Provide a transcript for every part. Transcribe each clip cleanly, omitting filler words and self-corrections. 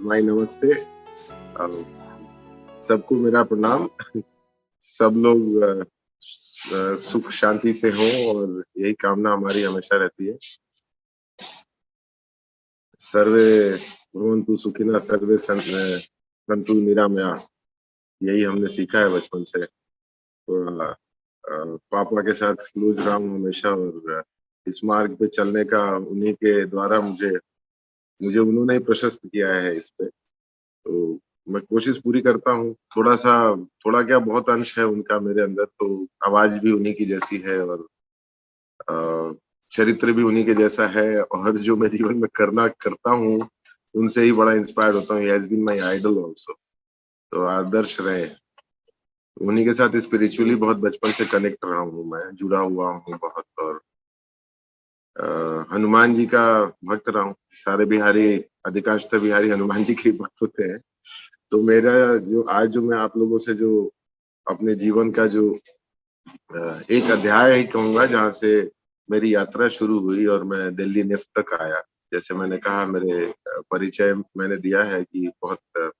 माई नमस्ते। अ, सबको मेरा प्रणाम। सब लोग सुख शांति से हों और यही कामना हमारी हमेशा रहती है। सर्वे भवन्तु सुखिनः सर्वे सन्तु निरामयाः। यही हमने सीखा है बचपन से। तो पापा के साथ क्लोज रहा हूँ हमेशा और इस मार्ग पे चलने का उन्हीं के द्वारा मुझे मुझे उन्होंने ही प्रशस्त किया है इस पे। तो मैं कोशिश पूरी करता हूँ। थोड़ा-सा थोड़ा क्या बहुत अंश है उनका मेरे अंदर, तो आवाज़ भी उन्हीं की जैसी है और अ, चरित्र भी उन्हीं के जैसा है और जो मैं जीवन में करना करता हूँ, उनसे ही बड़ा इंस्पायर्ड होता हूँ। He has been my idol also. तो आदर्श रहे। उन्हीं के साथ स्पिरिचुअली बहुत बचपन से कनेक्ट रहा हूँ मैं, जुड़ा हुआ हूँ बहुत और हनुमान जी का भक्त रहा हूँ। सारे बिहारी अधिकांशतः बिहारी हनुमान जी के ही भक्त होते हैं। तो मेरा जो आज जो मैं आप लोगों से जो अपने जीवन का जो एक अध्याय ही कहूँगा जहाँ से मेरी यात्रा शुरू हुई और मैं दिल्ली निफ्ट तक आया। जैसे मैंने कहा मेरे परिचय मैंने दिया है कि बहुत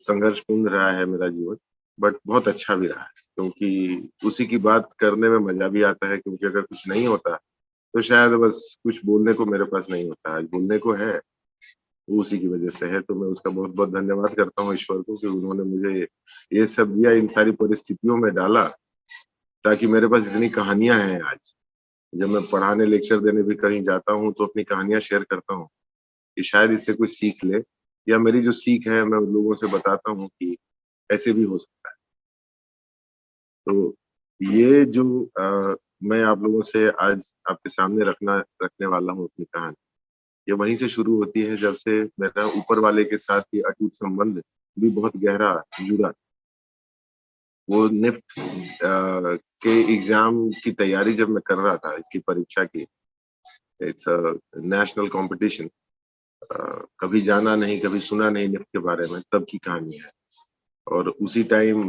संघर्षपूर्ण रहा है मेरा जीवन, बट बहुत अच्छा भी रहा है क्योंकि उसी की बात करने में मज़ा भी आता है क्योंकि अगर कुछ नहीं होता, तो शायद बस कुछ बोलने को मेरे पास नहीं होता। आज बोलने को है, वो उसी की वजह से है, तो मैं उसका बहुत-बहुत धन्यवाद करता हूँ ईश्वर को कि उन्होंने मुझे ये सब दिया, इन सारी परिस्थितियों में डाला, ताकि मेरे पास इतनी कहानियाँ हैं आज। जब मैं पढ़ाने, लेक्चर देने भी कहीं जाता हूँ, तो अपनी कहानियाँ शेयर करता हूँ, कि शायद इससे कोई सीख ले या मेरी जो सीख है, मैं लोगों से बताता हूँ कि ऐसे भी हो सकता है। तो ये जो मैं आप लोगों से आज आपके सामने रखने वाला हूँ अपनी कहानी, ये वहीं से शुरू होती है जब से मेरा ऊपर वाले के साथ ये अटूट संबंध भी बहुत गहरा जुड़ा। वो निफ्ट के एग्ज़ाम की तैयारी जब मैं कर रहा था, इसकी परीक्षा की, इट्स अ नेशनल कॉम्पिटिशन। कभी जाना नहीं, कभी सुना नहीं निफ्ट के बारे में, तब की कहानी है। और उसी टाइम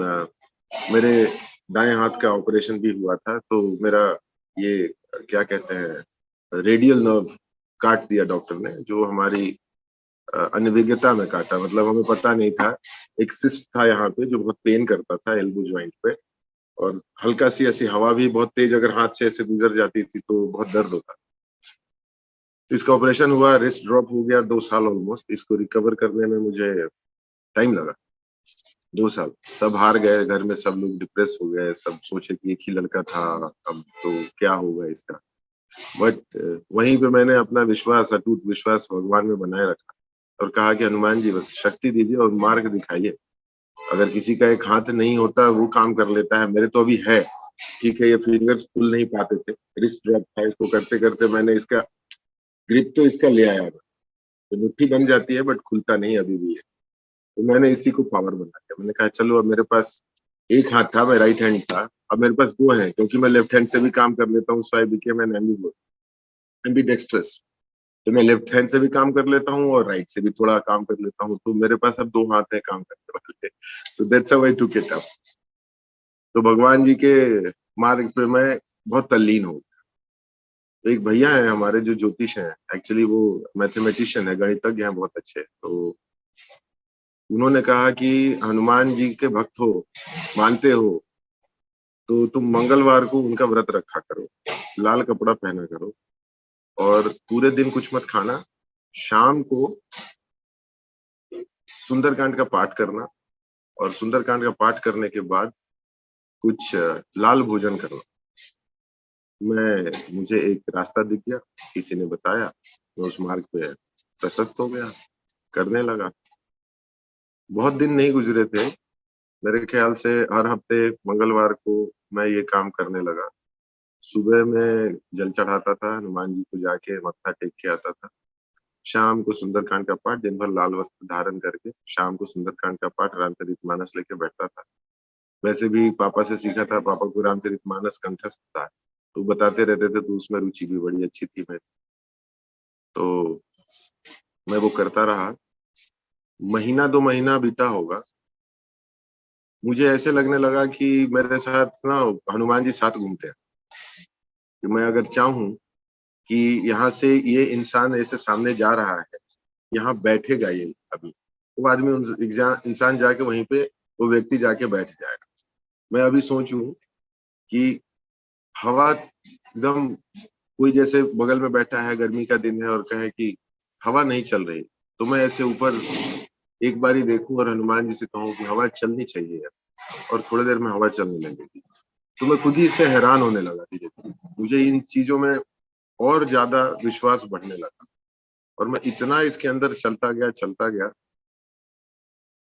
मेरे दाएँ हाथ का ऑपरेशन भी हुआ था, तो मेरा ये क्या कहते हैं रेडियल नर्व काट दिया डॉक्टर ने, जो हमारी अनभिज्ञता में काटा, मतलब हमें पता नहीं था। एक सिस्ट था यहाँ पे जो बहुत पेन करता था एल्बो जॉइंट पे और हल्का-सी ऐसी हवा भी बहुत तेज़ अगर हाथ से ऐसे गुज़र जाती थी तो बहुत दर्द होता। इसका ऑपरेशन हुआ, रिस्ट ड्रॉप हो गया 2 साल ऑलमोस्ट। इसको रिकवर करने में मुझे टाइम लगा, 2 साल। सब हार गए, घर में सब लोग डिप्रेस हो गए, सब सोचे कि एक ही लड़का था, अब तो क्या होगा इसका? बट वहीं पे मैंने अपना विश्वास, अटूट विश्वास भगवान में बनाए रखा और कहा कि हनुमान जी बस शक्ति दीजिए और मार्ग दिखाइए। अगर किसी का एक हाथ नहीं होता, वो काम कर लेता है, मेरे तो अभी है। ठीक है, ये फिंगर्स खुल नहीं पाते थे, रिस्ट ड्रॉप था, इसको करते-करते मैंने इसका ग्रिप तो इसका ले आया मैं। तो मुट्ठी बन जाती है बट खुलता नहीं अभी भी है। तो मैंने इसी को पावर बना दिया। मैंने कहा चलो अब मेरे पास एक हाथ था, मैं राइट हैंड था, अब मेरे पास 2 हैं क्योंकि मैं लेफ्ट हैंड से भी काम कर लेता हूँ, सो आई बिकेम एन एम्बीडेक्स्ट्रस। तो मैं लेफ्ट हैंड से भी काम कर लेता हूँ और राइट से भी थोड़ा काम कर लेता हूँ, तो मेरे पास अब 2 हाथ है काम करने वाले। सो दैट्स हाउ आई टूक इट अप। तो भगवान जी के मार्ग पे मैं बहुत तल्लीन हूँ। तो एक भैया हैं हमारे जो ज्योतिष हैं, एक्चुअली वो मैथमेटिशियन है, गणितज्ञ हैं बहुत अच्छे। तो उन्होंने कहा कि हनुमान जी के भक्त हो, मानते हो, तो तुम मंगलवार को उनका व्रत रखा करो, लाल कपड़ा पहना करो और पूरे दिन कुछ मत खाना। शाम को सुंदरकांड का पाठ करना और सुंदरकांड का पाठ करने के बाद कुछ लाल भोजन करना। मुझे एक रास्ता दिख गया, किसी ने बताया, मैं उस मार्ग पे प्रशस्त हो गया, करने लगा। बहुत दिन नहीं गुज़रे थे, मेरे ख़्याल से हर हफ्ते मंगलवार को मैं ये काम करने लगा। सुबह में जल चढ़ाता था, हनुमान जी को जाके मत्था टेक के आता था। शाम को सुंदरकांड का पाठ, दिन भर लाल वस्त्र धारण करके, शाम को सुंदरकांड का पाठ रामचरितमानस लेके बैठता था। वैसे भी पापा से सीखा था, पापा को रामचरितमानस कंठस्थ था, तो बताते रहते थे तो उसमें रुचि भी बड़ी अच्छी थी मेरी। तो मैं वो करता रहा, महीना 2 महीना बीता होगा, मुझे ऐसे लगने लगा कि मेरे साथ ना हनुमान जी साथ घूमते हैं, कि मैं अगर चाहूँ कि यहाँ से ये इंसान ऐसे सामने जा रहा है, यहाँ बैठेगा ये अभी, वो आदमी इंसान जाके वहीं पे वो व्यक्ति जाके बैठ जाएगा। मैं अभी सोचूं कि हवा एकदम कोई जैसे बगल में बैठा है, गर्मी का दिन है और कहे कि हवा नहीं चल रही, तो मैं ऐसे ऊपर एक बारी देखूं और हनुमान जी से कहूं कि हवा चलनी चाहिए यार, और थोड़ी देर में हवा चलने लगेगी। तो मैं खुद ही इससे हैरान होने लगा धीरे धीरे, मुझे इन चीजों में और ज्यादा विश्वास बढ़ने लगा और मैं इतना इसके अंदर चलता गया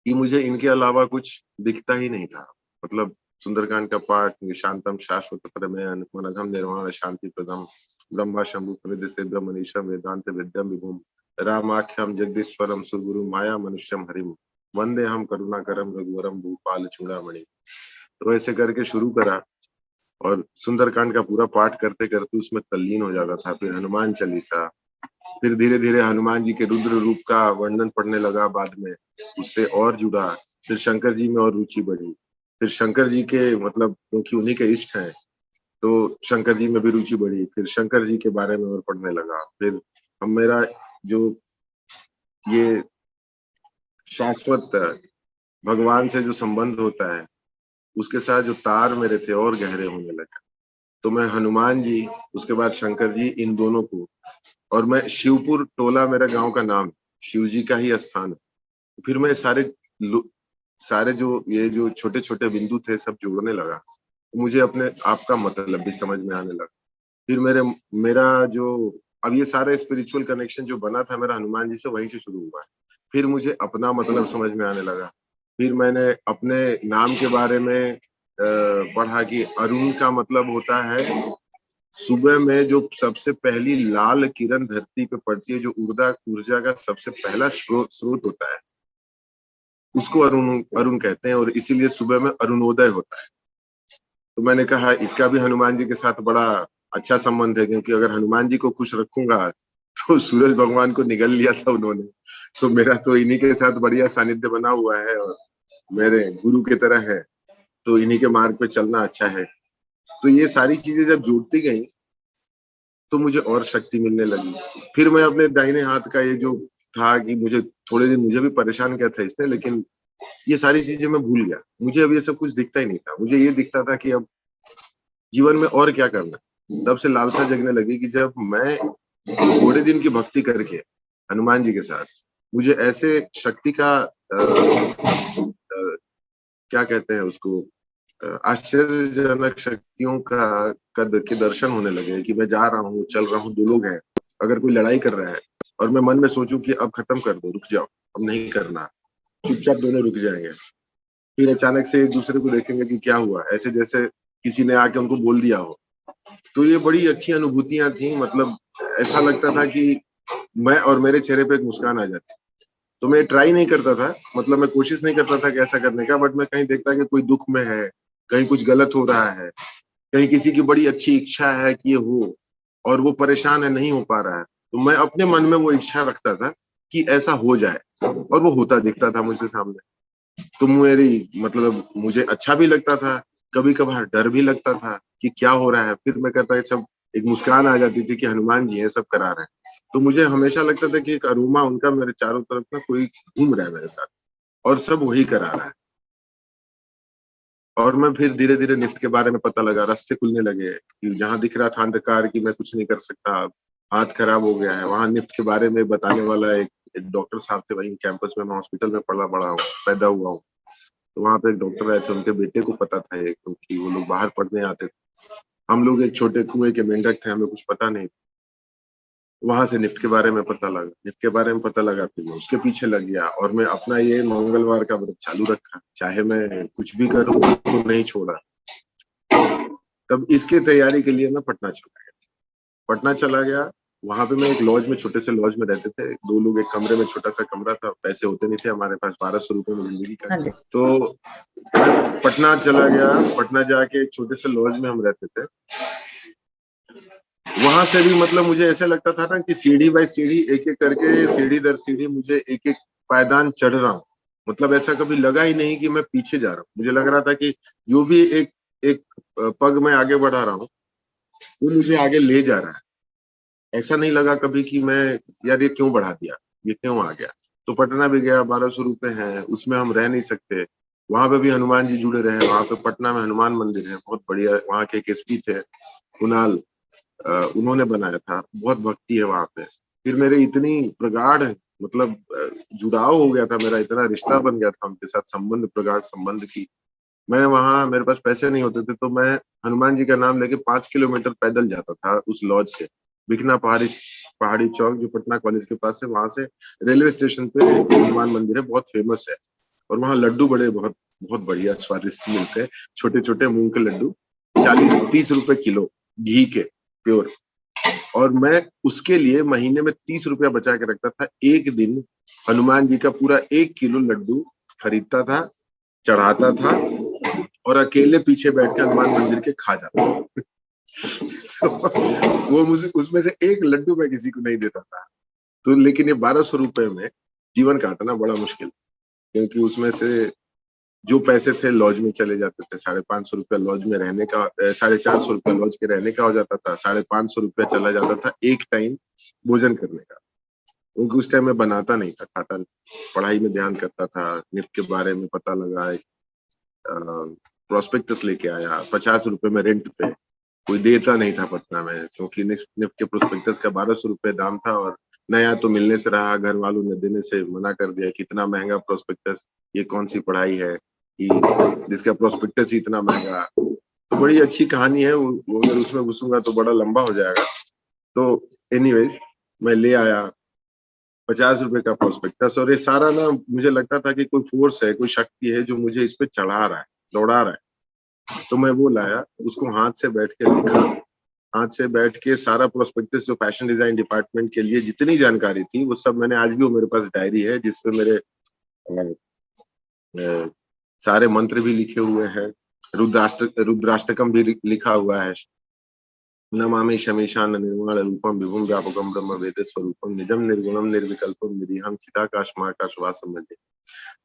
कि मुझे इनके अलावा कुछ दिखता ही नहीं था। मतलब सुंदरकांड का पाठ, शांतम शाश्वत प्रमेय मनघम निर्वाण शांति प्रदम ब्रह्मा शंभु प्रदिशेद्र मनीषम वेदांत विद्यम विभुम रामाख्यम जगदीश्वरम सुगुरु माया मनुष्यम हरिम वंदे हम करुणाकरम रघुवरम भूपाल चूड़ामणि। तो ऐसे करके शुरू करा और सुंदरकांड का पूरा पाठ करते करते उसमें तल्लीन हो जाता था। फिर हनुमान चालीसा, फिर धीरे धीरे हनुमान जी के रुद्र रूप का वर्णन पढ़ने लगा, बाद में उससे और जुड़ा। फिर शंकर जी में और रुचि बढ़ी। फिर शंकर जी के मतलब क्योंकि उन्हीं के इष्ट हैं तो शंकर जी में भी रुचि बढ़ी। फिर शंकर जी के बारे में और पढ़ने लगा। फिर हम मेरा जो ये शाश्वत भगवान से जो संबंध होता है उसके साथ जो तार मेरे थे और गहरे होने लगे। तो मैं हनुमान जी, उसके बाद शंकर जी, इन दोनों को, और मैं शिवपुर टोला मेरा गांव का नाम, शिव जी का ही स्थान है। फिर मैं सारे जो ये जो छोटे छोटे बिंदु थे सब जोड़ने लगा, मुझे अपने आप का मतलब भी समझ में आने लगा। फिर मेरा जो अब ये सारा स्पिरिचुअल कनेक्शन जो बना था मेरा हनुमान जी से, वहीं से शुरू हुआ है। फिर मुझे अपना मतलब समझ में आने लगा। फिर मैंने अपने नाम के बारे में पढ़ा कि अरुण का मतलब होता है सुबह में जो सबसे पहली लाल किरण धरती पे पड़ती है, जो ऊर्जा का सबसे पहला स्रोत होता है, उसको अरुण अरुण कहते हैं और इसीलिए सुबह में अरुणोदय होता है। तो मैंने कहा इसका भी हनुमान जी के साथ बड़ा अच्छा संबंध है, क्योंकि अगर हनुमान जी को खुश रखूंगा तो सूरज भगवान को निगल लिया था उन्होंने, तो मेरा तो इन्हीं के साथ बढ़िया सानिध्य बना हुआ है और मेरे गुरु की तरह है, तो इन्हीं के मार्ग पे चलना अच्छा है। तो ये सारी चीजें जब जुड़ती गई तो मुझे और शक्ति मिलने लगी। फिर मैं अपने दाहिने हाथ का ये जो था कि मुझे थोड़े दिन मुझे भी परेशान किया था इसने, लेकिन ये सारी चीजें मैं भूल गया। मुझे अब ये सब कुछ दिखता ही नहीं था। मुझे ये दिखता था कि अब जीवन में और क्या करना है। तब से लालसा जगने लगी कि जब मैं थोड़े दिन की भक्ति करके हनुमान जी के साथ मुझे ऐसे शक्ति का क्या कहते हैं उसको, आश्चर्यजनक शक्तियों का कद के दर्शन होने लगे कि मैं जा रहा हूँ, चल रहा हूँ, दो लोग हैं, अगर कोई लड़ाई कर रहा है और मैं मन में सोचूं कि अब खत्म कर दो, रुक जाओ, अब नहीं करना, चुपचाप दोनों रुक जाएंगे। फिर अचानक से एक दूसरे को देखेंगे कि क्या हुआ, ऐसे जैसे किसी ने आके उनको बोल दिया हो। तो ये बड़ी अच्छी अनुभूतियां थी। मतलब ऐसा लगता था कि मैं और मेरे चेहरे पे एक मुस्कान आ जाती। तो मैं ट्राई नहीं करता था, मतलब मैं कोशिश नहीं करता था कि ऐसा करने का, बट मैं कहीं देखता कि कोई दुख में है, कहीं कुछ गलत हो रहा है, कहीं किसी की बड़ी अच्छी इच्छा है कि ये हो और वो परेशान है, नहीं हो पा रहा है, तो मैं अपने मन में वो इच्छा रखता था कि ऐसा हो जाए और वो होता दिखता था मुझसे सामने। तो मेरी मतलब मुझे अच्छा भी लगता था, कभी कभार डर भी लगता था कि क्या हो रहा है। फिर मैं कहता सब, एक मुस्कान आ जाती थी कि हनुमान जी है, सब करा रहे हैं। तो मुझे हमेशा लगता था कि एक अरोमा उनका मेरे चारों तरफ ना कोई घूम रहा है मेरे साथ और सब वही करा रहा है। और मैं फिर धीरे धीरे लिफ्ट के बारे में पता लगा, रास्ते खुलने लगे कि जहां दिख रहा था अंधकार कि मैं कुछ नहीं कर सकता, हाथ खराब हो गया है, वहां लिफ्ट के बारे में बताने वाला एक डॉक्टर साहब थे वहीं कैंपस में। मैं हॉस्पिटल में पढ़ा बड़ा हूँ, पैदा हुआ हूँ। तो वहां पे एक डॉक्टर आए थे, उनके बेटे को पता था एक, क्योंकि वो लोग बाहर पढ़ने आते थे। हम लोग एक छोटे कुएं के मेंढक थे, हमें कुछ पता नहीं। वहां से निफ्ट के बारे में पता लगा, निफ्ट के बारे में पता लगा, फिर मैं उसके पीछे लग गया और मैं अपना ये मंगलवार का व्रत चालू रखा, चाहे मैं कुछ भी करूं उसको नहीं छोड़ा। तब इसकी तैयारी के लिए मैं पटना चला गया। वहां पे मैं एक लॉज में, छोटे से लॉज में रहते थे, दो लोग एक कमरे में, छोटा सा कमरा था, पैसे होते नहीं थे हमारे पास, 1200 रुपए में जिंदगी का। तो पटना चला गया, पटना जाके एक छोटे से लॉज में हम रहते थे। वहां से भी मतलब मुझे ऐसा लगता था ना कि सीढ़ी बाय सीढ़ी, एक एक करके, सीढ़ी दर सीढ़ी मुझे एक एक पायदान चढ़ रहा हूँ। मतलब ऐसा कभी लगा ही नहीं कि मैं पीछे जा रहा हूँ। मुझे लग रहा था कि जो भी एक एक पग मैं आगे बढ़ा रहा हूँ वो मुझे आगे ले जा रहा है। ऐसा नहीं लगा कभी कि मैं, यार ये क्यों बढ़ा दिया, ये क्यों आ गया। तो पटना भी गया, 1200 रुपए है, उसमें हम रह नहीं सकते। वहां पे भी हनुमान जी जुड़े रहे, वहां पे पटना में हनुमान मंदिर है, बहुत बढ़िया। वहां के एक एसपी थे कुणाल, उन्होंने बनाया था, बहुत भक्ति है वहां पे। फिर मेरे इतनी प्रगाढ़ मतलब जुड़ाव हो गया था, मेरा इतना रिश्ता बन गया था उनके साथ, संबंध, प्रगाढ़ संबंध की। मैं वहां, मेरे पास पैसे नहीं होते थे तो मैं हनुमान जी का नाम लेके 5 किलोमीटर पैदल जाता था उस लॉज से। बिकना पहाड़ी पहाड़ी चौक जो पटना कॉलेज के पास है, वहां से रेलवे स्टेशन पे एक हनुमान मंदिर है, बहुत फेमस है। और वहाँ लड्डू बड़े बहुत बहुत बढ़िया स्वादिष्ट मिलते हैं, छोटे छोटे मूंग के लड्डू, 40-30 रुपए किलो, घी के, प्योर। और मैं उसके लिए महीने में 30 रुपया बचा के रखता था। एक दिन हनुमान जी का पूरा 1 किलो लड्डू खरीदता था, चढ़ाता था और अकेले पीछे बैठ के हनुमान मंदिर के खा जाता था। वो मुझे उसमें से एक लड्डू मैं किसी को नहीं देता था। तो लेकिन ये 1200 रुपए में जीवन काटना बड़ा मुश्किल, क्योंकि उसमें से जो पैसे थे लॉज में चले जाते थे। 550 रुपया लॉज में रहने का, 450 रुपया लॉज के रहने का हो जाता था, 550 रुपया चला जाता था एक टाइम भोजन करने का। क्योंकि उस टाइम मैं बनाता नहीं था, खाता नहीं, पढ़ाई में ध्यान करता था। निफ्ट के बारे में पता लगा, प्रोस्पेक्टस लेके आया, 50 रुपए में रेंट पे, कोई देता नहीं था पटना में, क्योंकि निफ्ट के प्रोस्पेक्टस का 1200 रुपए दाम था। और नया तो मिलने से रहा, घर वालों ने देने से मना कर दिया, कितना महंगा प्रोस्पेक्टस, ये कौन सी पढ़ाई है कि जिसका प्रोस्पेक्टस ही इतना महंगा। तो बड़ी अच्छी कहानी है वो, अगर उसमें घुसूंगा तो बड़ा लंबा हो जाएगा। तो एनीवेज, मैं ले आया 50 रुपए का प्रोस्पेक्टस, और ये सारा ना मुझे लगता था कि कोई फोर्स है, कोई शक्ति है जो मुझे इस पे चढ़ा रहा है, दौड़ा रहा है। तो मैं वो लाया, उसको हाथ से बैठ के लिखा, हाथ से बैठ के सारा प्रोस्पेक्टस, जो फैशन डिजाइन डिपार्टमेंट के लिए जितनी जानकारी थी वो सब मैंने, आज भी वो मेरे पास डायरी है जिसपे मेरे अ, अ, सारे मंत्र भी लिखे हुए हैं, रुद्राष्टकम भी लिखा हुआ है। नमामि शमीशान निर्मल रूपम विभुम व्यापकम ब्रह्म वेद स्वरूपम निजम निर्गुणम निर्विकल्पम निरीहम चिदाकाश वासम।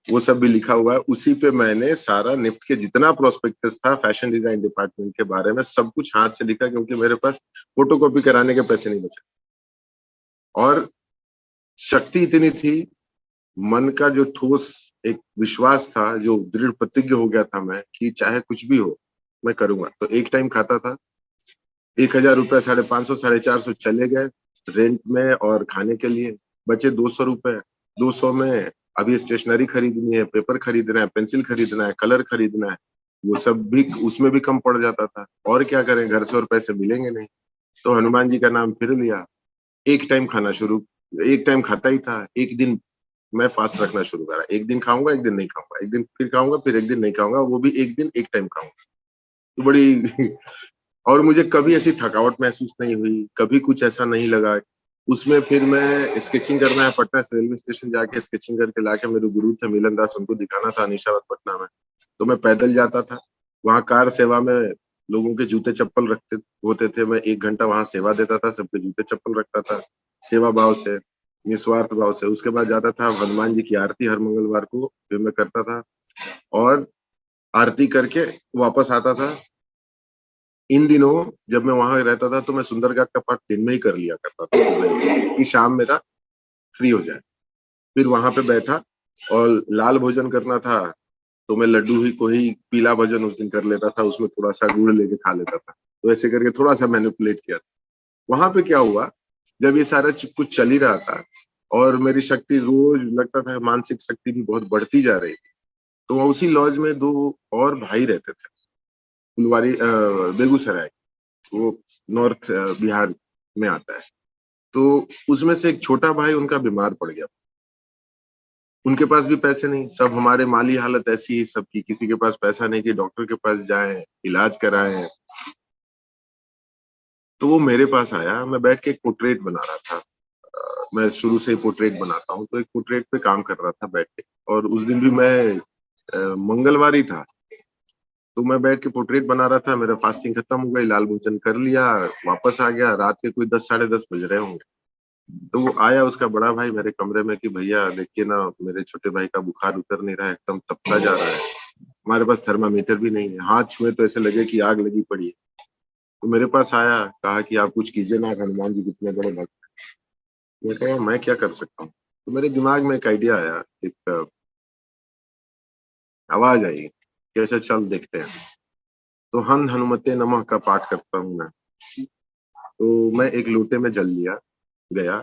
वो सब भी लिखा हुआ है। उसी पे मैंने सारा निफ्ट के जितना प्रोस्पेक्टस था फैशन डिजाइन डिपार्टमेंट के बारे में, सब कुछ हाथ से लिखा, क्योंकि मेरे पास फोटोकॉपी कराने के पैसे नहीं बचे। और शक्ति इतनी थी, मन का जो ठोस एक विश्वास था, जो दृढ़ प्रतिज्ञ हो गया था मैं कि चाहे कुछ भी हो मैं करूंगा। तो एक टाइम खाता था, 1000 रुपया, 550, 450 चले गए रेंट में और खाने के लिए, बचे 200 रुपए। 200 में अभी स्टेशनरी खरीदनी है, पेपर खरीदना है, पेंसिल खरीदना है, कलर खरीदना है, वो सब भी उसमें भी कम पड़ जाता था। और क्या करें, घर से और पैसे मिलेंगे नहीं। तो हनुमान जी का नाम फिर लिया, एक टाइम खाना शुरू, एक टाइम खाता ही था। एक दिन मैं फास्ट रखना शुरू करा, एक दिन खाऊंगा, एक दिन नहीं खाऊंगा, एक दिन फिर खाऊंगा, फिर एक दिन नहीं खाऊंगा, वो भी एक दिन एक टाइम खाऊंगा। तो बड़ी और मुझे कभी ऐसी थकावट महसूस नहीं हुई, कभी कुछ ऐसा नहीं लगा। उसमें फिर मैं स्केचिंग करना है, पटना से रेलवे स्टेशन जाके स्केचिंग करके लाके, मेरे गुरु थे मिलन दास, उनको दिखाना था अनीशाबाद पटना में। तो मैं पैदल जाता था, वहाँ कार सेवा में लोगों के जूते चप्पल रखते होते थे, मैं 1 घंटा वहाँ सेवा देता था, सबके जूते चप्पल रखता था, सेवा भाव से, निस्वार्थ भाव से। उसके बाद जाता था हनुमान जी की आरती हर मंगलवार को फिर मैं करता था, और आरती करके वापस आता था। इन दिनों जब मैं वहां रहता था तो मैं सुंदरकांड का पाठ दिन में ही कर लिया करता था, कि शाम मेरा फ्री हो जाए। फिर वहां पे बैठा और लाल भोजन करना था, तो मैं लड्डू ही को ही पीला भोजन उस दिन कर लेता था, उसमें थोड़ा सा गुड़ लेके खा लेता था। तो ऐसे करके थोड़ा सा मैनिपुलेट किया था। वहां पे क्या हुआ, जब ये सारा कुछ चल ही रहा था और मेरी शक्ति रोज लगता था, मानसिक शक्ति भी बहुत बढ़ती जा रही थी। तो उसी लॉज में 2 और भाई रहते थे, फुलवारी, बेगूसराय, वो नॉर्थ बिहार में आता है। तो उसमें से एक छोटा भाई उनका बीमार पड़ गया। उनके पास भी पैसे नहीं, सब हमारे माली हालत ऐसी ही सबकी, किसी के पास पैसा नहीं कि डॉक्टर के पास जाएं, इलाज कराएं। तो वो मेरे पास आया, मैं बैठ के एक पोर्ट्रेट बना रहा था। मैं शुरू से ही पोर्ट्रेट बनाता हूँ, तो एक पोर्ट्रेट पे काम कर रहा था बैठ के। और उस दिन भी मैं मंगलवार ही था, तो मैं बैठ के पोर्ट्रेट बना रहा था। मेरा फास्टिंग खत्म हो गई, लाल भोजन कर लिया, वापस आ गया। रात के कोई 10, 10:30 बज रहे होंगे। तो वो आया उसका बड़ा भाई मेरे कमरे में कि भैया देखिए ना, मेरे छोटे भाई का बुखार उतर नहीं रहा है, एकदम तपता जा रहा है, हमारे पास थर्मामीटर भी नहीं है, हाथ छुए तो ऐसे लगे कि आग लगी पड़ी है। तो मेरे पास आया, कहा कि आप कुछ कीजिए ना, हनुमान जी कितने बड़े भक्त। मैं कहा मैं क्या कर सकता हूँ। तो मेरे दिमाग में एक आइडिया आया, एक आवाज आई कि अच्छा चल देखते हैं। तो हन हनुमते नमः का पाठ करता हूँ मैं। तो मैं एक लोटे में जल लिया गया,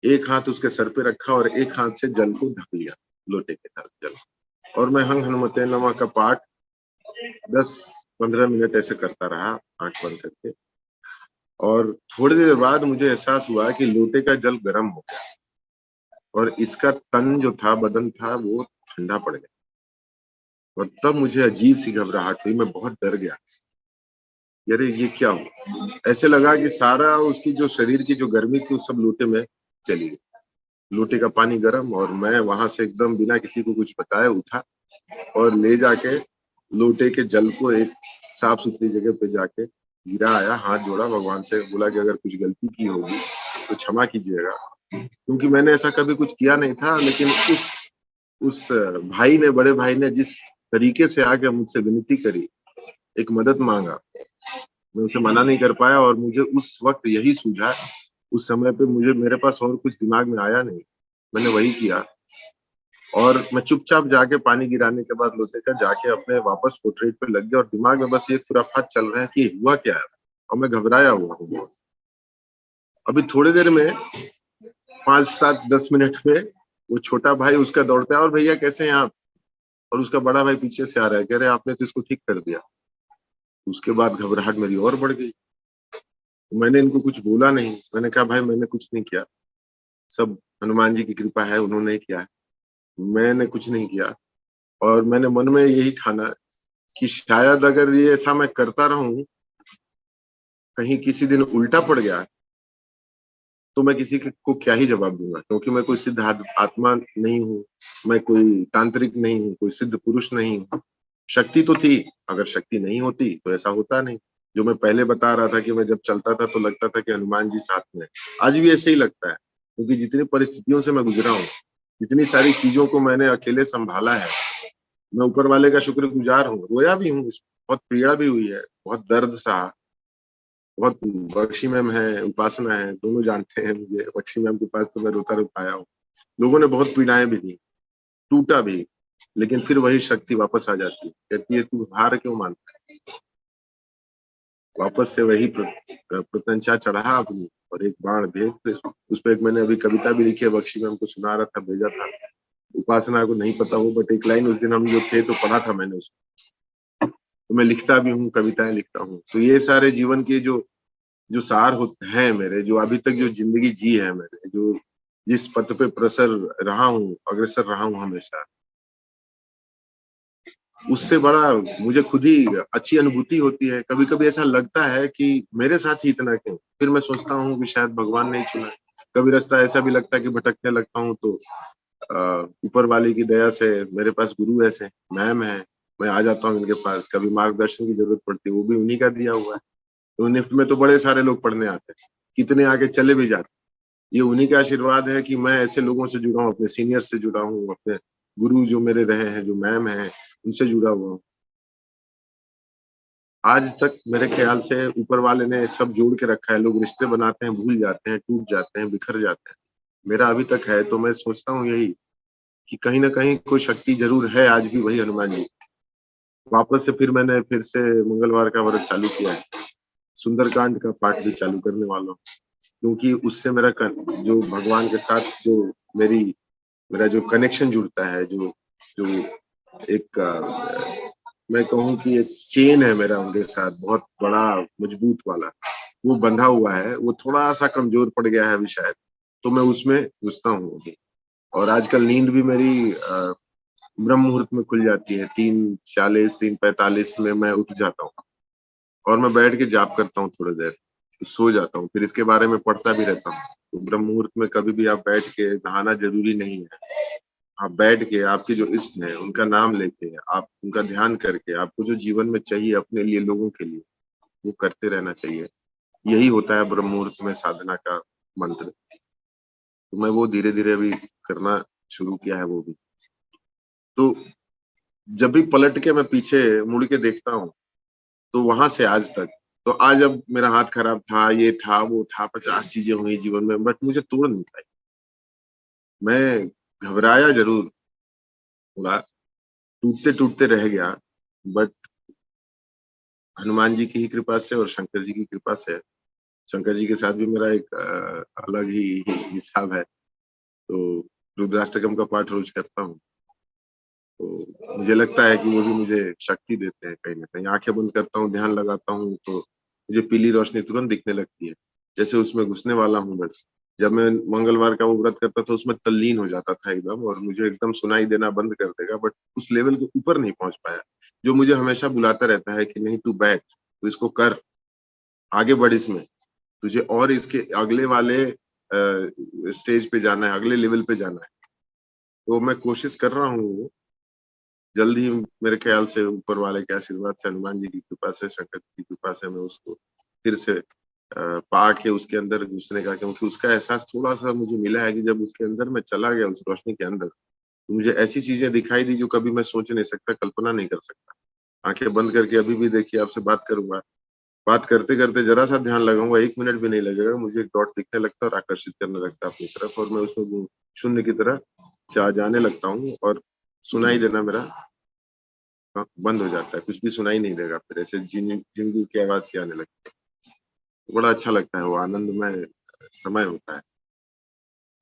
एक हाथ उसके सर पे रखा और एक हाथ से जल को ढक लिया, लोटे के साथ जल। और मैं हन हनुमते नमः का पाठ 10-15 मिनट ऐसे करता रहा, आंख बंद करके। और थोड़ी देर बाद मुझे एहसास हुआ कि लोटे का जल गर्म हो गया और इसका तन जो था, बदन था, वो ठंडा पड़ गया। और तब मुझे अजीब सी घबराहट हुई, मैं बहुत डर गया। अरे ये क्या हुआ? ऐसे लगा कि सारा उसकी जो शरीर की जो गर्मी थी, वो सब लोटे में चली गई। लोटे का पानी गर्म, और मैं वहां से एकदम बिना किसी को कुछ बताए उठा और ले जाके लोटे के जल को एक साफ सुथरी जगह पे जाके गिरा आया, हाथ जोड़ा, भगवान से बोला कि अगर कुछ गलती की होगी तो क्षमा कीजिएगा, क्योंकि मैंने ऐसा कभी कुछ किया नहीं था। लेकिन उस भाई ने, बड़े भाई ने जिस तरीके से आके मुझसे विनती करी, एक मदद मांगा, मैं उसे मना नहीं कर पाया। और मुझे उस वक्त यही सूझा, उस समय पे मुझे, मेरे पास और कुछ दिमाग में आया नहीं, मैंने वही किया। और मैं चुपचाप जाके पानी गिराने के बाद लोटे का जाके अपने वापस पोर्ट्रेट पे लग गया। और दिमाग में बस ये खुराफात चल रहा है कि हुआ क्या है, और मैं घबराया हुआ हूँ। अभी थोड़ी देर में 5-7-10 मिनट में वो छोटा भाई उसका दौड़ता है, और भैया कैसे हैं आप? और उसका बड़ा भाई पीछे से आ रहा है, कह रहे आपने तो इसको ठीक कर दिया। उसके बाद घबराहट मेरी और बढ़ गई। मैंने इनको कुछ बोला नहीं, मैंने कहा भाई मैंने कुछ नहीं किया, सब हनुमान जी की कृपा है, उन्होंने ही किया है, मैंने कुछ नहीं किया। और मैंने मन में यही ठाना कि शायद अगर ये ऐसा मैं करता रहूं, कहीं किसी दिन उल्टा पड़ गया, तो मैं किसी को क्या ही जवाब दूंगा, क्योंकि मैं कोई सिद्ध आत्मा नहीं हूँ, मैं कोई तांत्रिक नहीं हूँ, कोई सिद्ध पुरुष नहीं हूँ। शक्ति तो थी, अगर शक्ति नहीं होती तो ऐसा होता नहीं। जो मैं पहले बता रहा था कि मैं जब चलता था तो लगता था कि हनुमान जी साथ में, आज भी ऐसे ही लगता है, क्योंकि जितनी परिस्थितियों से मैं गुजरा हूँ, जितनी सारी चीजों को मैंने अकेले संभाला है, मैं ऊपर वाले का शुक्रगुजार हूँ। रोया भी हूँ, बहुत पीड़ा भी हुई है, बहुत दर्द सहा, बहुत। बख्शी मैम है, उपासना है, दोनों जानते हैं मुझे। बख्शी मैम के पास तो मैं रोता रोता आया हूँ। लोगों ने बहुत पीड़ाएं भी दी, टूटा भी, लेकिन फिर वही शक्ति वापस आ जाती है, कहती है तू हार क्यों मानता है? वापस से वही प्रत्यंचा चढ़ा अपनी, और एक बाण भेज दे। उस पर एक मैंने अभी कविता भी लिखी है, बख्शी मैम को सुना रहा था, भेजा था। उपासना को नहीं पता हो, बट एक लाइन उस दिन हम जो थे तो पढ़ा था मैंने उसको। तो मैं लिखता भी हूँ, कविताएं लिखता हूँ। तो ये सारे जीवन के जो जो सार होते हैं मेरे, जो अभी तक जो जिंदगी जी है मैंने, जो जिस पथ पे प्रसर रहा हूँ, अग्रसर रहा हूँ हमेशा, उससे बड़ा मुझे खुद ही अच्छी अनुभूति होती है। कभी कभी ऐसा लगता है कि मेरे साथ ही इतना क्यों? फिर मैं सोचता हूँ कि शायद भगवान ने ही चुना। कभी रास्ता ऐसा भी लगता है कि भटकने लगता हूँ, तो ऊपर वाले की दया से मेरे पास गुरु ऐसे मैम है, मैं आ जाता हूँ इनके पास। कभी मार्गदर्शन की जरूरत पड़ती है, वो भी उन्हीं का दिया हुआ है। तो निफ्ट में तो बड़े सारे लोग पढ़ने आते हैं, कितने आगे चले भी जाते हैं। ये उन्हीं का आशीर्वाद है कि मैं ऐसे लोगों से जुड़ा हूँ, अपने सीनियर से जुड़ा हूँ, अपने गुरु जो मेरे रहे हैं, जो मैम है, उनसे जुड़ा हुआ हूँ। आज तक मेरे ख्याल से ऊपर वाले ने सब जोड़ के रखा है। लोग रिश्ते बनाते हैं, भूल जाते हैं, टूट जाते हैं, बिखर जाते हैं। मेरा अभी तक है, तो मैं सोचता हूँ यही कि कहीं ना कहीं कोई शक्ति जरूर है, आज भी वही हनुमान जी। वापस से फिर मैंने फिर से मंगलवार का व्रत चालू किया है, सुंदरकांड का पाठ भी चालू करने वाला हूँ, क्योंकि उससे मेरा जो भगवान के साथ जो मेरी मेरा जो कनेक्शन जुड़ता है, जो जो एक मैं कहूँ कि एक चेन है मेरा उनके साथ, बहुत बड़ा मजबूत वाला, वो बंधा हुआ है। वो थोड़ा सा कमजोर पड़ गया है अभी शायद, तो मैं उसमें घुसता हूँ अभी। और आजकल नींद भी मेरी ब्रह्म मुहूर्त में खुल जाती है, 3:40 3:45 में मैं उठ जाता हूँ, और मैं बैठ के जाप करता हूँ थोड़ी देर, तो सो जाता हूँ। फिर इसके बारे में पढ़ता भी रहता हूँ। तो ब्रह्म मुहूर्त में कभी भी आप बैठ के, नहाना जरूरी नहीं है, आप बैठ के आपके जो इष्ट है उनका नाम लेके, आप उनका ध्यान करके, आपको जो जीवन में चाहिए अपने लिए, लोगों के लिए, वो करते रहना चाहिए। यही होता है ब्रह्म मुहूर्त में साधना का मंत्र। तो मैं वो धीरे धीरे अभी करना शुरू किया है वो भी। तो जब भी पलट के मैं पीछे मुड़ के देखता हूँ, तो वहां से आज तक, तो आज अब मेरा हाथ खराब था, ये था, वो था, 50 चीजें हुई जीवन में, बट मुझे तोड़ नहीं पाई। मैं घबराया जरूर, थोड़ा टूटते-टूटते रह गया, बट हनुमान जी की ही कृपा से और शंकर जी की कृपा से, शंकर जी के साथ भी मेरा एक अलग ही हिसाब है। तो रुद्राष्टकम का पाठ रोज करता हूँ। तो मुझे लगता है कि वो भी मुझे शक्ति देते हैं कहीं न कहीं। आँखें बंद करता हूँ, ध्यान लगाता हूँ तो मुझे पीली रोशनी तुरंत दिखने लगती है। जैसे उसमें घुसने वाला हूँ बस। जब मैं मंगलवार का वो व्रत करता था उसमें तल्लीन हो जाता था एकदम, और मुझे एकदम सुनाई देना बंद कर देगा, बट उस लेवल के ऊपर नहीं पहुँच पाया। जो मुझे हमेशा बुलाता रहता है कि नहीं तू बैठ, तू इसको कर, आगे बढ़ इसमें। तुझे और इसके अगले वाले स्टेज पे जाना है, अगले लेवल पे जाना है। तो मैं कोशिश कर रहा हूँ, जल्द ही मेरे ख्याल से ऊपर वाले के आशीर्वाद से, हनुमान जी की कृपा से, शंकर जी की कृपा से मैं उसको फिर से पा के उसके अंदर घुसने का, क्योंकि उसका एहसास थोड़ा-सा मुझे मिला है कि जब उसके अंदर मैं चला गया उस रोशनी के अंदर, तो मुझे ऐसी चीज़ें दिखाई दी जो कभी मैं सोच नहीं सकता, कल्पना नहीं कर सकता। आँखें बंद करके अभी भी देखिए आपसे बात करूँगा, बात करते-करते ज़रा-सा ध्यान लगाऊँगा, 1 मिनट भी नहीं लगेगा, मुझे एक डॉट दिखने लगता है और आकर्षित करने लगता है अपनी तरफ, और मैं उसमें वो शून्य की तरह जाने लगता हूँ, और सुनाई देना मेरा बंद हो जाता है, कुछ भी सुनाई नहीं देगा, फिर ऐसे झिंगुर की आवाज़ सी आने लगती है। बड़ा अच्छा लगता है, वो आनंदमय समय होता है।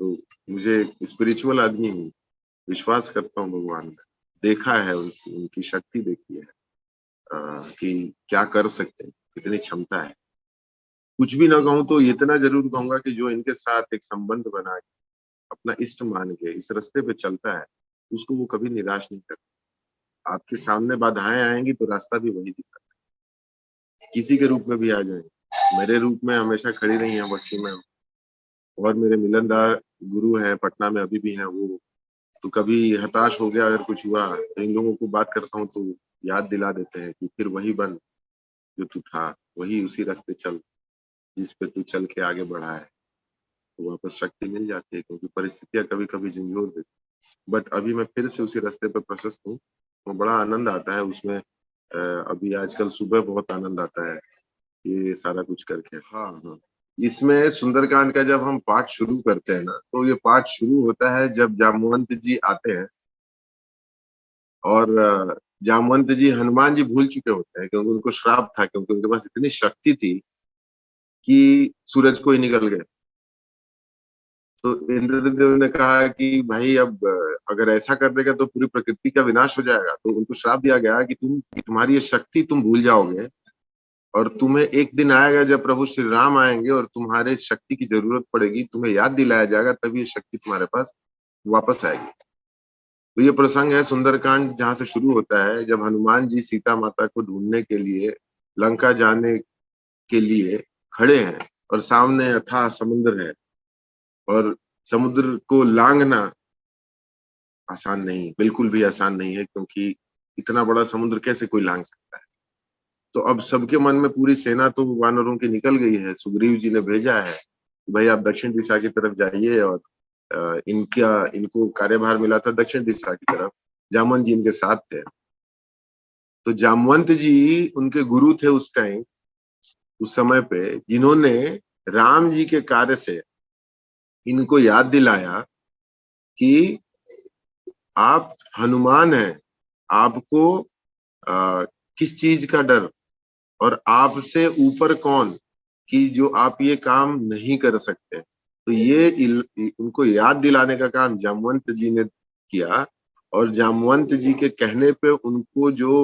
तो मुझे स्पिरिचुअल आदमी हूँ, विश्वास करता हूँ भगवान में। देखा है उनकी शक्ति देखी है, कि क्या कर सकते हैं, कितनी क्षमता है। कुछ भी ना कहूँ तो इतना ज़रूर कहूँगा कि जो इनके साथ एक संबंध बना के, अपना इष्ट मान के इस रास्ते पे चलता है, उसको वो कभी निराश नहीं करता। आपके सामने बाधाएँ आएँगी तो रास्ता भी वही दिखाता है। किसी के रूप में भी आ जाएँ, मेरे रूप में हमेशा खड़ी रही हैं बख्शी मैम, और मेरे मिलनदार गुरु हैं, पटना में अभी भी हैं वो। तो कभी हताश हो गया अगर कुछ हुआ, तो इन लोगों को बात करता हूँ तो याद दिला देते हैं कि फिर वही बन जो तू था, वही उसी रास्ते चल जिस पे तू चल के आगे बढ़ा है। तो वापस शक्ति मिल जाती है, क्योंकि परिस्थितियाँ कभी-कभी झंझोर देती हैं। बट अभी मैं फिर से उसी रास्ते पे प्रशस्त हूँ, तो बड़ा आनंद आता है उसमें। अभी आजकल सुबह बहुत आनंद आता है, ये सारा कुछ करके। हाँ, हाँ। इसमें सुंदरकांड का जब हम पाठ शुरू करते हैं ना, तो ये पाठ शुरू होता है जब जामवंत जी आते हैं, और जामवंत जी हनुमान जी भूल चुके होते हैं, क्योंकि उनको श्राप था, क्योंकि उनके पास इतनी शक्ति थी कि सूरज को ही निगल गए। तो इंद्रदेव ने कहा कि भाई अब अगर ऐसा कर देगा तो पूरी प्रकृति का विनाश हो जाएगा। तो उनको श्राप दिया गया कि तुम्हारी ये शक्ति तुम भूल जाओगे, और तुम्हें एक दिन आएगा जब प्रभु श्री राम आएंगे और तुम्हारे शक्ति की जरूरत पड़ेगी, तुम्हें याद दिलाया जाएगा, तभी ये शक्ति तुम्हारे पास वापस आएगी। तो ये प्रसंग है सुंदरकांड, जहाँ से शुरू होता है, जब हनुमान जी सीता माता को ढूंढने के लिए लंका जाने के लिए खड़े हैं, और सामने अथाह समुद्र है, और समुद्र को लांघना आसान नहीं, बिल्कुल भी आसान नहीं है, क्योंकि इतना बड़ा समुद्र कैसे कोई लांघ सकता है। तो अब सबके मन में पूरी सेना तो वानरों की निकल गई है। सुग्रीव जी ने भेजा है कि भाई आप दक्षिण दिशा की तरफ जाइए, और इनको कार्यभार मिला था दक्षिण दिशा की तरफ। जामवंत जी इनके साथ थे। तो जामवंत जी उनके गुरु थे उस टाइम, उस समय पे, जिन्होंने राम जी के कार्य से इनको याद दिलाया कि आप हनुमान हैं, आपको किस चीज का डर, और आपसे ऊपर कौन, कि जो आप ये काम नहीं कर सकते। तो ये उनको याद दिलाने का काम जामवंत जी ने किया, और जामवंत जी के कहने पे उनको जो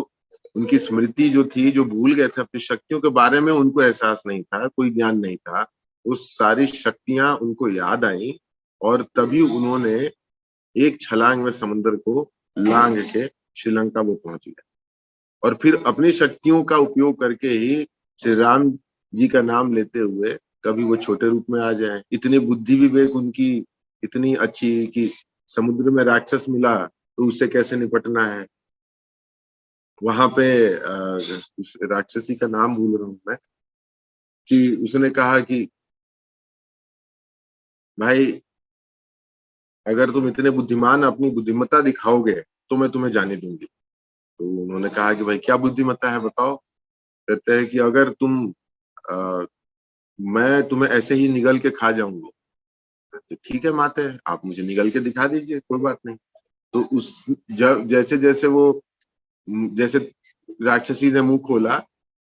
उनकी स्मृति जो थी, जो भूल गए थे अपनी शक्तियों के बारे में, उनको एहसास नहीं था, कोई ज्ञान नहीं था, वो सारी शक्तियां उनको याद आई, और तभी उन्होंने एक छलांग में समुद्र को लांग के श्रीलंका वो पहुंच गए, और फिर अपनी शक्तियों का उपयोग करके ही श्री राम जी का नाम लेते हुए कभी वो छोटे रूप में आ जाए। इतनी बुद्धि विवेक उनकी इतनी अच्छी कि समुद्र में राक्षस मिला तो उससे कैसे निपटना है। वहां पे उस राक्षसी का नाम भूल रहा हूं मैं, कि उसने कहा कि भाई अगर तुम इतने बुद्धिमान अपनी बुद्धिमत्ता दिखाओगे तो मैं तुम्हें जाने दूंगी। तो उन्होंने कहा कि भाई क्या बुद्धिमत्ता है बताओ। कहते हैं कि अगर तुम मैं तुम्हें ऐसे ही निगल के खा जाऊंगी, तो ठीक है माते, आप मुझे निगल के दिखा दीजिए, कोई बात नहीं। तो उस जैसे जैसे वो जैसे राक्षसी ने मुंह खोला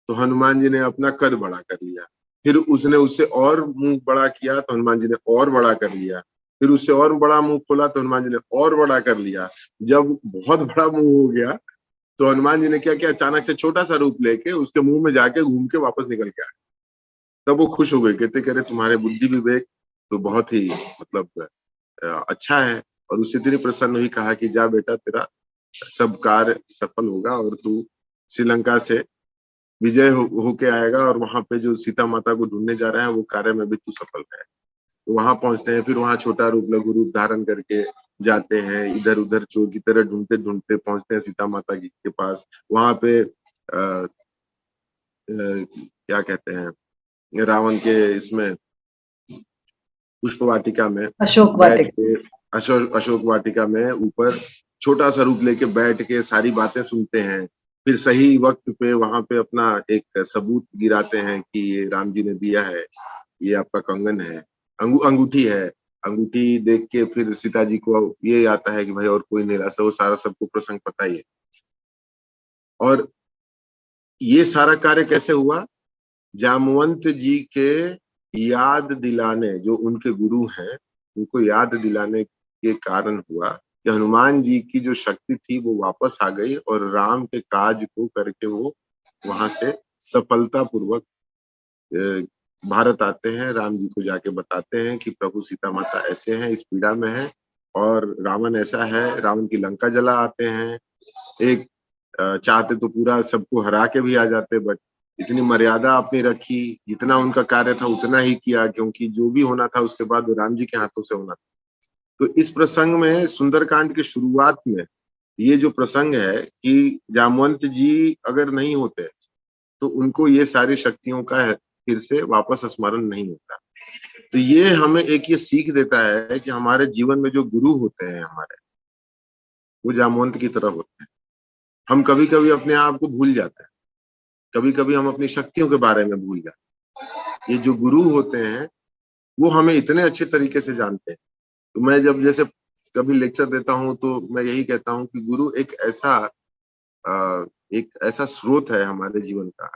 तो हनुमान जी ने अपना कद बड़ा कर लिया, फिर उसने उससे और मुंह बड़ा किया तो हनुमान जी ने और बड़ा कर लिया, फिर उससे और बड़ा मुंह खोला तो हनुमान जी ने और बड़ा कर लिया। जब बहुत बड़ा मुंह हो गया तो हनुमान जी ने क्या किया, अचानक से छोटा सा रूप लेके उसके मुंह में जाके घूम के वापस निकल के आए। तब वो खुश हो गए, कहते कह रहे तुम्हारे बुद्धि विवेक तो बहुत ही मतलब अच्छा है। और उससे इतनी प्रसन्न हुई, कहा कि जा बेटा तेरा सब कार्य सफल होगा और तू श्रीलंका से विजय होके आएगा और वहां पे जो सीता माता को ढूंढने जा रहा है वो कार्य में भी तू सफल है। तो वहां पहुंचते हैं, फिर वहां छोटा रूप लघु रूप धारण करके जाते हैं, इधर उधर चोर की तरह ढूंढते ढूंढते पहुंचते हैं सीता माता के पास। वहां पे क्या कहते हैं, रावण के इसमें पुष्प वाटिका में अशोक बैठ वाटिका। के, अशोक वाटिका में ऊपर छोटा सा रूप लेके बैठ के सारी बातें सुनते हैं। फिर सही वक्त पे वहां पे अपना एक सबूत गिराते हैं कि ये राम जी ने दिया है, ये आपका कंगन है, अंगूठी है। अंगूठी देख के फिर सीता जी को ये आता है कि भाई और कोई नहीं रास्ता, वो सारा सबको प्रसंग पता ही है। और ये सारा कार्य कैसे हुआ, जामवंत जी के याद दिलाने, जो उनके गुरु हैं उनको याद दिलाने के कारण हुआ कि हनुमान जी की जो शक्ति थी वो वापस आ गई और राम के काज को करके वो वहां से सफलता पूर्वक भारत आते हैं। राम जी को जाके बताते हैं कि प्रभु सीता माता ऐसे हैं, इस पीड़ा में है और रावण ऐसा है, रावण की लंका जला आते हैं। एक चाहते तो पूरा सबको हरा के भी आ जाते, बट इतनी मर्यादा अपनी रखी, जितना उनका कार्य था उतना ही किया, क्योंकि जो भी होना था उसके बाद वो राम जी के हाथों से होना था। तो इस प्रसंग में सुंदरकांड की शुरुआत में ये जो प्रसंग है कि जामवंत जी अगर नहीं होते तो उनको ये सारी शक्तियों का फिर से वापस स्मरण नहीं होता। तो ये हमें एक ये सीख देता है कि हमारे जीवन में जो गुरु होते हैं हमारे, वो जामवंत की तरह होते हैं। हम कभी कभी अपने आप को भूल जाते हैं, कभी कभी हम अपनी शक्तियों के बारे में भूल जाते हैं। ये जो गुरु होते हैं वो हमें इतने अच्छे तरीके से जानते हैं। तो मैं जब जैसे कभी लेक्चर देता हूँ तो मैं यही कहता हूँ कि गुरु एक ऐसा स्रोत है हमारे जीवन का,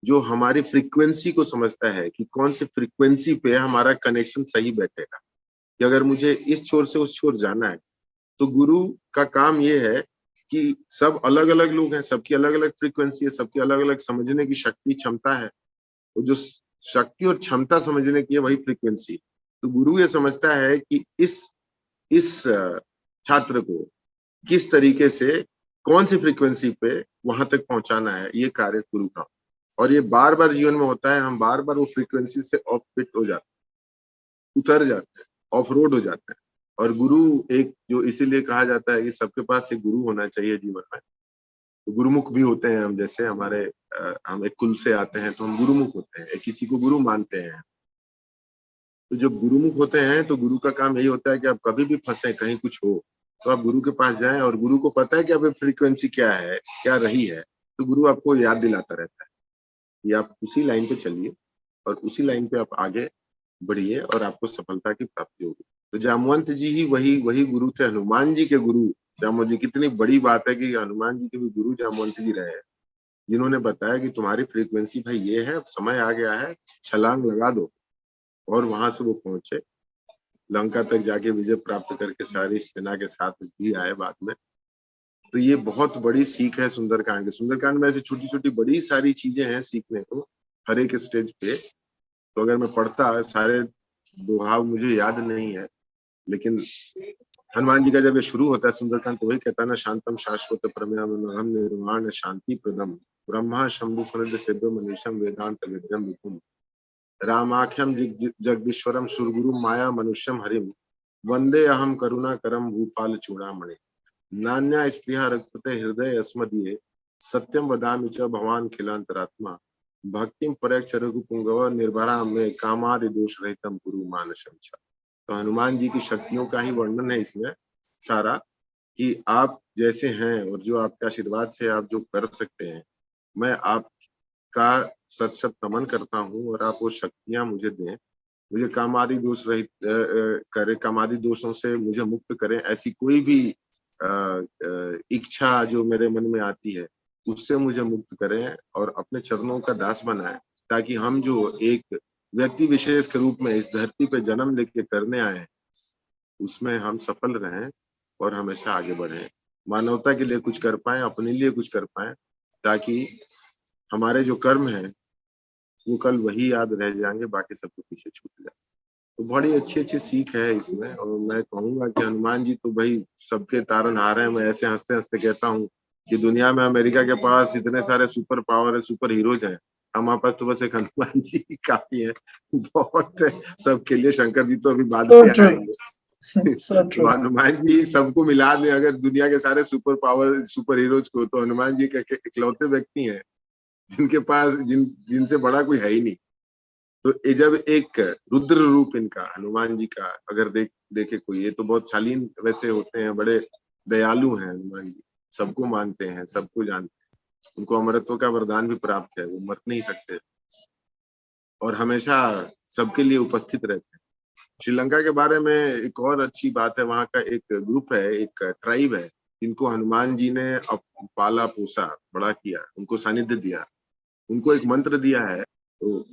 जो हमारी फ्रीक्वेंसी को समझता है कि कौन सी फ्रीक्वेंसी पे हमारा कनेक्शन सही बैठेगा। कि अगर मुझे इस छोर से उस छोर जाना है तो गुरु का काम ये है कि सब अलग अलग लोग हैं, सबकी अलग अलग फ्रीक्वेंसी है, सबकी अलग अलग समझने की शक्ति क्षमता है। वो जो शक्ति और क्षमता समझने की है वही फ्रीक्वेंसी। तो गुरु ये समझता है कि इस छात्र को किस तरीके से कौन सी फ्रीक्वेंसी पे वहां तक पहुंचाना है, ये कार्य गुरु का। और ये बार बार जीवन में होता है, हम बार बार वो फ्रीक्वेंसी से ऑफ फिट हो जाते हैं, उतर जाते हैं, ऑफ रोड हो जाते हैं। और गुरु एक जो इसीलिए कहा जाता है कि सबके पास एक गुरु होना चाहिए जीवन में। तो गुरुमुख भी होते हैं हम, जैसे हमारे हम एक कुल से आते हैं तो हम गुरुमुख होते हैं, किसी को गुरु मानते हैं। तो जब गुरुमुख होते हैं तो गुरु का काम यही होता है कि आप कभी भी फंसे, कहीं कुछ हो तो आप गुरु के पास जाएं, और गुरु को पता है कि आप फ्रीक्वेंसी क्या है, क्या रही है, तो गुरु आपको याद दिलाता रहता है कि आप उसी लाइन पे चलिए और उसी लाइन पे आप आगे बढ़िए और आपको सफलता की प्राप्ति होगी। तो जामवंत जी ही वही वही गुरु थे, हनुमान जी के गुरु जामवंत जी। कितनी बड़ी बात है कि हनुमान जी के भी गुरु जामवंत जी रहे, जिन्होंने बताया कि तुम्हारी फ्रीक्वेंसी भाई ये है, अब समय आ गया है, छलांग लगा दो। और वहां से वो पहुंचे, लंका तक जाके विजय प्राप्त करके सारी सेना के साथ भी आए बाद में। तो ये बहुत बड़ी सीख है सुंदरकांड की। सुंदरकांड में ऐसी छोटी छोटी बड़ी सारी चीजें हैं सीखने को हर एक स्टेज पे। तो अगर मैं पढ़ता, सारे दोहा मुझे याद नहीं है, लेकिन हनुमान जी का जब ये शुरू होता है सुंदरकांड तो वही कहता है ना, शांतम शाश्वत प्रमेयम निर्वाण शांति प्रदम ब्रह्मा शंभु फलद सेव्य मनीषम वेदांत विद्यम विपुम रामाख्यम जगदीश्वरम सुरगुरु माया मनुष्यम हरिम वंदे अहम करुणा करम भूपाल चूड़ामणि नान्या स्पृहा रघुपते हृदय अस्मदीये सत्यम वदामि च भवान खिलांतरात्मा भक्तिम परेक्ष रघुपुंगव निर्भरा में कामादि दोष रहितम गुरु मानसम छ। तो हनुमान जी की शक्तियों का ही वर्णन है इसमें सारा, कि आप जैसे हैं और जो आपके आशीर्वाद से आप जो कर सकते हैं, मैं आपका सत सत नमन करता हूँ और आप वो शक्तियां मुझे दें मुझे कामादि दोष रहित करे, कामादि दोषों से मुझे मुक्त करें। ऐसी कोई भी इच्छा जो मेरे मन में आती है उससे मुझे मुक्त करें और अपने चरणों का दास बनाएं, ताकि हम जो एक व्यक्ति विशेष के रूप में इस धरती पे जन्म लेके करने आए हैं उसमें हम सफल रहें और हमेशा आगे बढ़ें, मानवता के लिए कुछ कर पाए, अपने लिए कुछ कर पाए, ताकि हमारे जो कर्म हैं वो कल वही याद रह जाएंगे, बाकी सब कुछ पीछे छूट जाए। तो बड़ी अच्छी सीख है इसमें। और मैं कहूंगा कि हनुमान जी तो भाई सबके तारनहार हैं। मैं ऐसे हंसते हंसते कहता हूँ कि दुनिया में अमेरिका के पास इतने सारे सुपर पावर है, सुपर हीरोज हैं, हमारे पास तो बस एक हनुमान जी काफी है। बहुत है सबके लिए। शंकर जी तो अभी बाद So में true. आएंगे। So तो true. हनुमान जी सबको मिला दें अगर दुनिया के सारे सुपर पावर सुपर हीरोज को, तो हनुमान जी के इकलौते व्यक्ति हैं जिनके पास जिनसे बड़ा कोई है ही नहीं। तो ये जब एक रुद्र रूप इनका हनुमान जी का अगर देखे कोई, ये तो बहुत शालीन वैसे होते हैं, बड़े दयालु हैं हनुमान जी, सबको मानते हैं, सबको जानते हैं, उनको अमरत्व का वरदान भी प्राप्त है, वो मर नहीं सकते और हमेशा सबके लिए उपस्थित रहते हैं। श्रीलंका के बारे में एक और अच्छी बात है, वहां का एक ग्रुप है, एक ट्राइब है, जिनको हनुमान जी ने पाला पोसा बड़ा किया, उनको सानिध्य दिया, उनको एक मंत्र दिया है। तो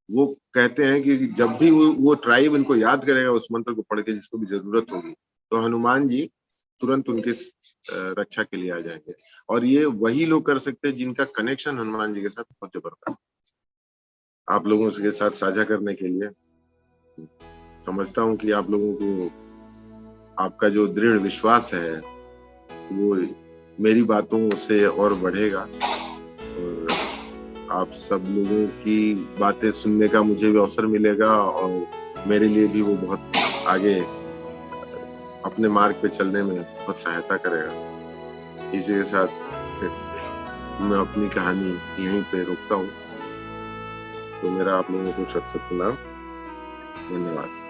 वो कहते हैं कि जब भी वो ट्राइब इनको याद करेगा उस मंत्र को पढ़ के, जिसको भी जरूरत होगी, तो हनुमान जी तुरंत उनके रक्षा के लिए आ जाएंगे। और ये वही लोग कर सकते हैं जिनका कनेक्शन हनुमान जी के साथ बहुत जबरदस्त। आप लोगों के साथ साझा करने के लिए समझता हूँ कि आप लोगों को आपका जो दृढ़ विश्वास है वो मेरी बातों से और बढ़ेगा, और आप सब लोगों की बातें सुनने का मुझे भी अवसर मिलेगा और मेरे लिए भी वो बहुत आगे अपने मार्ग पे चलने में बहुत सहायता करेगा। इसी के साथ मैं अपनी कहानी यहीं पे रोकता हूँ। तो मेरा आप लोगों को सत सत प्रणाम, धन्यवाद।